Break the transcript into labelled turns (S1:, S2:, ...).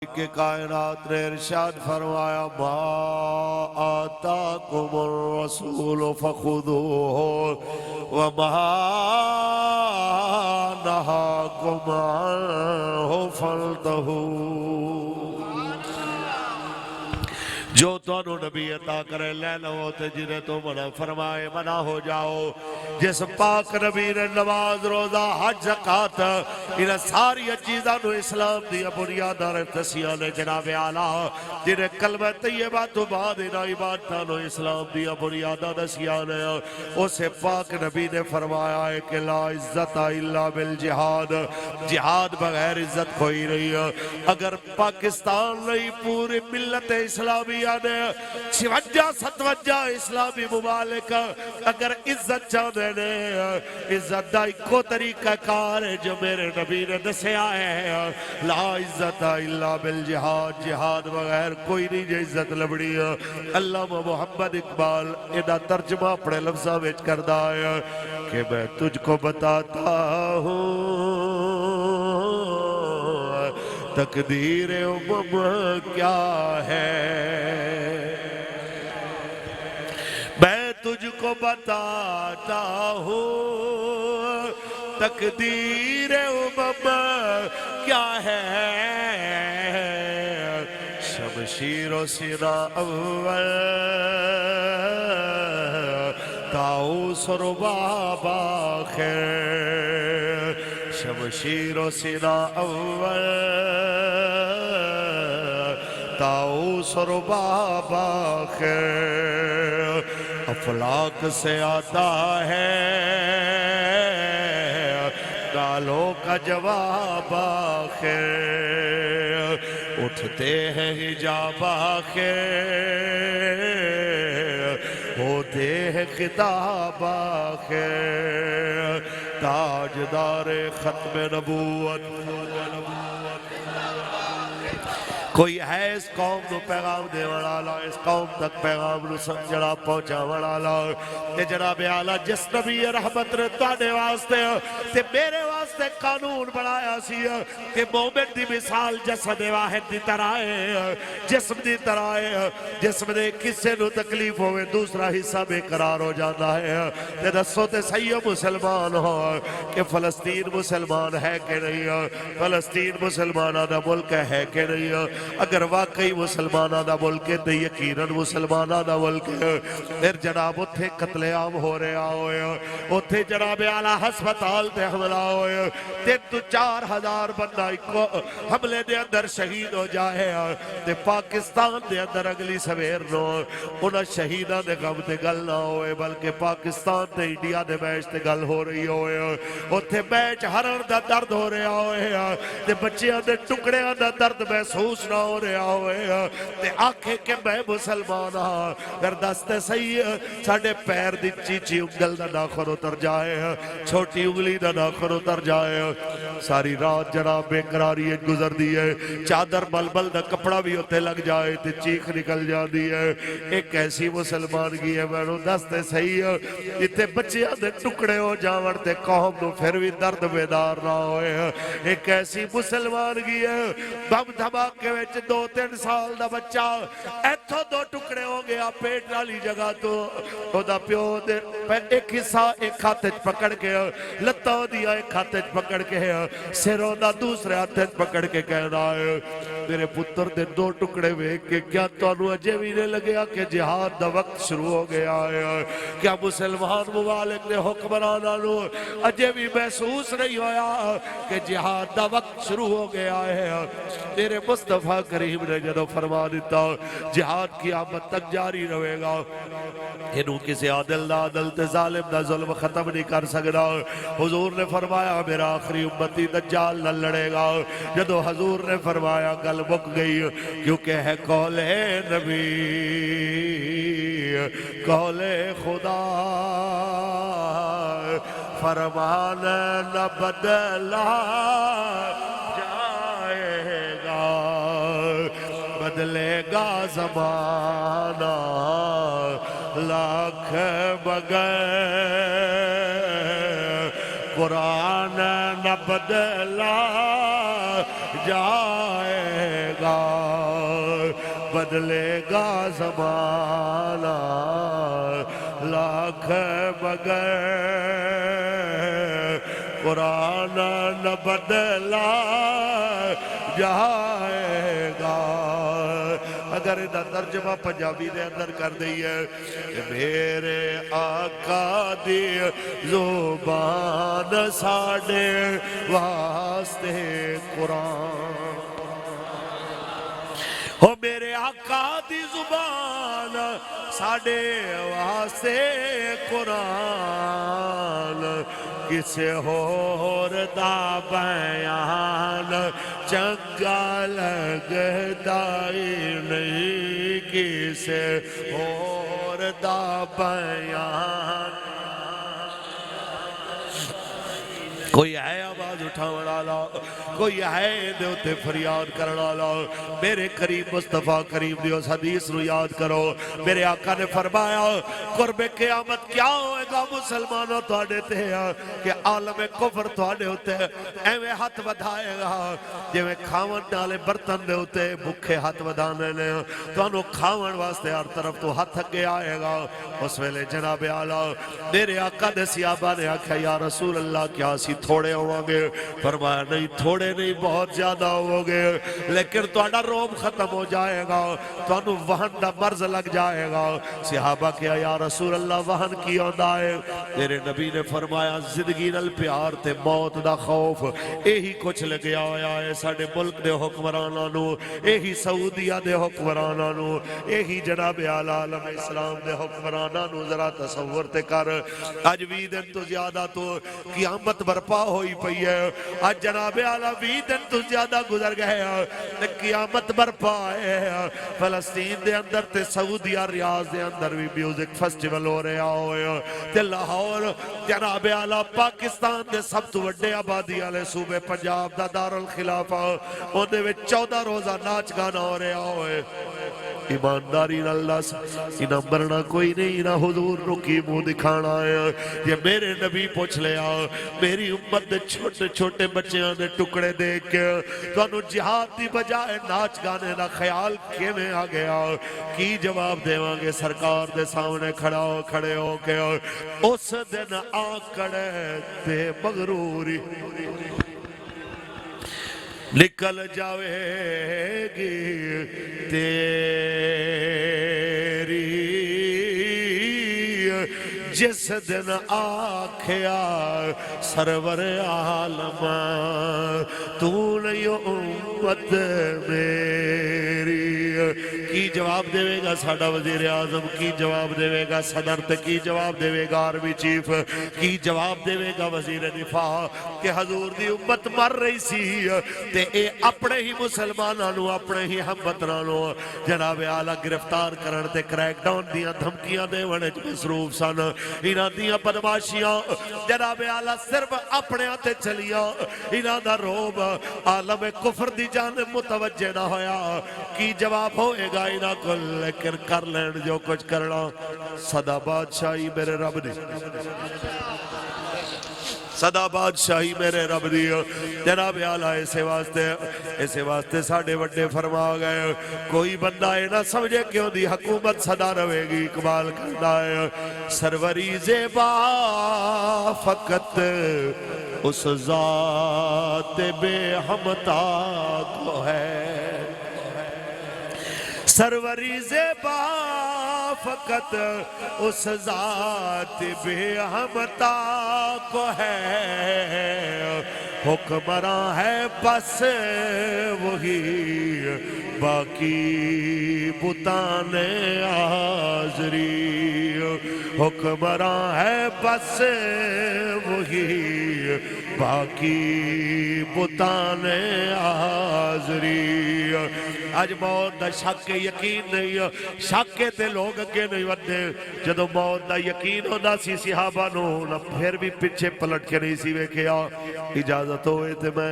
S1: کہ کائنات نے ارشاد فرمایا ما آتاکم الرسول فخذوہ وما نہاکم عنہ فانتہوا۔ جو تانوں نبی عطا کرے لے لو تے جنہیں تو منع فرمائے منع ہو جاؤ۔ جس پاک نبی نے نماز روزہ حج زکات انہیں ساری چیزاں نو اسلام دی بنیاداں دسیاں نے جناب اعلیٰ، جنہیں کلمہ طیبہ تو بعد انہیں عبادتاں نو اسلام دی بنیاداں دسیاں نے، اسے پاک نبی نے فرمایا ہے کہ لا عزت الا بالجہاد، جہاد بغیر عزت کوئی نہیں ہے۔ اگر پاکستان نہیں پوری ملت اسلامیہ نے 56-57 اسلامی ممالک اگر عزت چاہتے ہیں، عزت دا ایکو طریقہ کار ہے جو میرے نبی نے دسیا ہے، لا عزت الا بالجہاد، جہاد بغیر کوئی نہیں جو عزت لبڑی ہے۔ علامہ محمد اقبال انہا ترجمہ اپنے لفظہ وچ کردہ ہے کہ میں تجھ کو بتاتا ہوں تقدیر امم کیا ہے، میں تجھ کو بتاتا ہوں تقدیر امم کیا ہے، شمشیر و سینہ اول طاؤس و رباب آخر، شمشیر و سینہ اول طاؤس و رباب آخر، افلاک سے آتا ہے گالوں کا جواب آخر، اٹھتے ہیں حجاب آخر ہوتے ہیں خطاب آخر، تاجدار ختم نبوت کوئی ہے اس قوم نو پیغام دے والا، اس قوم تک پیغام نو سمجھڑا پہنچا والا، کہ جناب اعلیٰ جس نبی رحمت نے تانے واسطے تے میرے واسطے قانون بنایا سی کہ مومن دی مثال جسد واحد دی طرح ہے، جسم دی طرح ہے، جسم دے کسے نو تکلیف ہوئے دوسرا حصہ بے قرار ہو جاتا ہے، تے دسو تے صحیح مسلمان ہو کہ فلسطین مسلمان ہے کہ نہیں ہے، فلسطین مسلمانہ دا ملک ہے کہ نہیں ہے، اگر واقعی مسلمانہ دا ملک ہے تو یقیناً مسلمانہ دا ملک ہے، پھر جناب اتھے قتل عام ہو رہا ہوئے، اتھے جناب اعلیٰ ہسپتال تے حملہ ہوئے، 3-4 ہزار بندہ حملے دے اندر شہید ہو جائے، تے پاکستان دے اندر اگلی سویر نو انہاں شہیدہ دے غم تے گل نہ ہوئے، بلکہ پاکستان تے انڈیا دے میچ تے گل ہو رہی ہوئے، اتھے میچ ہرن دا درد ہو رہا ہوئے، تے بچیاں دے ٹکڑے دا درد محسوس نہ ہو رہا ہوئے، تے آنکھیں کہ میں مسلمان ہاں، اگر دستے صحیح ساڑھے پیر دی چیچی انگل دا ناخن اتر جائے، چھوٹی انگلی دا ناخن اتر جائے، ساری رات جناب بے قراری گزر دیئے، چادر بلبل دا کپڑا بھی ہوتے لگ جائے تے چیخ نکل جا دیئے، ایک ایسی مسلمان کی ہے میں دستے صحیح اتنے بچیاں دے ٹکڑے ہو جاور تے قوم نو پھر بھی درد بیدار نہ ہوئے، ایک ایسی مسلمان کی ہے بم دھماکے وچ 2-3 سال دا بچہ ایتھو 2 ٹکڑے ہو گیا پیٹ والی جگہ تو او دا پیو دے ایک حصہ ایک ہاتھ پکڑ کے لتا دیا ایک ہاتھ پکڑ کے سروں دا دوسرے ہاتھ پکڑ کے کہنا ہے میرے پتر دے 2 ٹکڑے ویکھ کے کیا تانوں اجے بھی نہیں لگیا کہ جہاد دا وقت شروع ہو گیا ہے، کیا مسلمان ممالک نے حکمراناں نو اجے بھی محسوس نہیں ہویا کہ جہاد دا وقت شروع ہو گیا ہے۔ میرے مصطفیٰ کریم نے جدو فرما دیتا جہاد کی آمد تک جاری رہے گا، انہوں کسی عادل دا عدل تے ظالم دا ظلم ختم نہیں کر سکتا، حضور نے فرمایا میرا آخری امتی دجال نہ لڑے گا، جدو حضور نے فرمایا گل مک گئی کیونکہ ہے قول نبی قول خدا فرمان نہ بدلا جائے گا، بدلے گا زمانہ لاکھ مگر قرآن نہ بدلا جائے گا، بدلے گا زمانہ لاکھ مگر قرآن نہ بدلا جائے گا۔ اگر ادھا ترجمہ پنجابی دے اندر کر دئیے کہ میرے آقا دی زبان ساڑے واسطے قرآن، ہو میرے آقا دی زبان ساڑے واسطے قرآن، کسے ہور دا بیان چنگا لگدا ہی نہیں، کسے ہور دا بیان۔ کوئی ہے آواز اٹھاون والا، کوئی ہے دے اتے فریاد کرن والا؟ میرے قریب مصطفیٰ کریم دی اس حدیث نو یاد کرو۔ میرے آقا نے فرمایا قرب قیامت کیا ہوئے گا مسلمانوں تواڈے تے کہ عالم کفر تواڈے ہوتے ایویں ہاتھ ودھائے گا جویں کھاون والے برتن دے ہوتے بھکھے ہاتھ ودھانے نے، تانوں کھاون واسطے ہر طرف تو ہاتھ اگے آئے گا۔ اس ویلے جناب اعلیٰ میرے آقا دے صحابہ نے آکھا یا رسول اللہ کیا سی تھوڑے ہوں گے؟ فرمایا نہیں تھوڑے نہیں بہت زیادہ ہوں گے، لیکن تواڈا روم ختم ہو جائے گا، تانوں وہن دا مرض لگ جائے گا۔ صحابہ کیا یا رسول اللہ وہن کی ہوندا ہے؟ تیرے نبی نے فرمایا زندگی نال پیار تے موت دا خوف، یہی کچھ لگیا ہویا ہے ساڈے ملک دے حکمراناں نو، یہی سعودیہ دے حکمراناں نو، یہی جناب اعلیٰ عالم اسلام دے حکمراناں نو۔ ذرا تصور تے کر اج 20 دن تو زیادہ تو قیامت برپا ہوئی پئی ہے، آج جناب اعلیٰ 20 دن تو زیادہ گزر گئے ہیں، قیامت برپا ہے۔ فلسطین دے اندر تے سعودیہ ریاض دے اندر بھی میوزک فیسٹیول ہو رہا ہوئے، تے لاہور جناب اعلیٰ پاکستان دے سب تو وڈے آبادی والے صوبے پنجاب دا دارالخلافہ، اوندے وچ 14 روزہ ناچ گانا ہو رہا ہوئے۔ ایمانداری اللہ انہاں مرنا کوئی نہیں، انہاں حضور نو کی منہ دکھانا ہے۔ یہ میرے نبی پوچھ لیا میری امت دے چھوٹے چھوٹے بچیاں دے ٹکڑے دیکھ کے تانوں جہاد دی بجائے ناچ گانے دا خیال کیویں آ گیا؟ کی جواب دیواں گے سرکار دے سامنے کھڑے ہو کے؟ اس دن آکڑے تے مغروری نکل جاوے گی تیری، جس دن آکھیا سرور عالم تو نہیں امت میری۔ کی جواب دے گا ساڈا وزیر اعظم؟ کی جواب دے گا صدر؟ تے کی جواب دے گا آرمی چیف؟ کی جواب دے گا وزیر دفاع کہ حضور دی امت مر رہی سی تے اے اپنے ہی مسلماناں نو اپنے ہی ہموطناں نو جناب اعلیٰ گرفتار کرن تے کریک ڈاؤن دیاں دھمکیاں دیون وچ مصروف سن۔ انہاں دیاں بدماشیاں جناب اعلیٰ صرف اپنے تے چلیاں، انہاں دا روب عالم کفر دی جانب متوجہ نہ ہویا۔ کی جواب ہوئے گا انہاں کو؟ لیکن کر لین جو کچھ کرنا، صدا بادشاہی میرے رب دی، صدا بادشاہی میرے رب دی۔ جناب اعلیٰ اسے واسطے ساڑھے وڈے فرما گئے کوئی بندہ اے نہ سمجھے کیوں دی حکومت صدا رہے گی، اقبال کرنا ہے سروری زیبا فقط اس ذات بے ہمتا کو ہے، سروری زیبا فقط اس ذات بے ہمتا کو ہے، حکمراں ہے بس وہی باقی بتان آزری، حکمراں ہے بس وہی باقی بتان آزری۔ آج موت دا شک یقین نہیں، شک تے لوگ اگے نہیں ودے، جدو موت دا یقین ہوندا سی صحابہ نو پھر بھی پیچھے پلٹ کے نہیں سی ویکھیا۔ اجازت ہوئے تے میں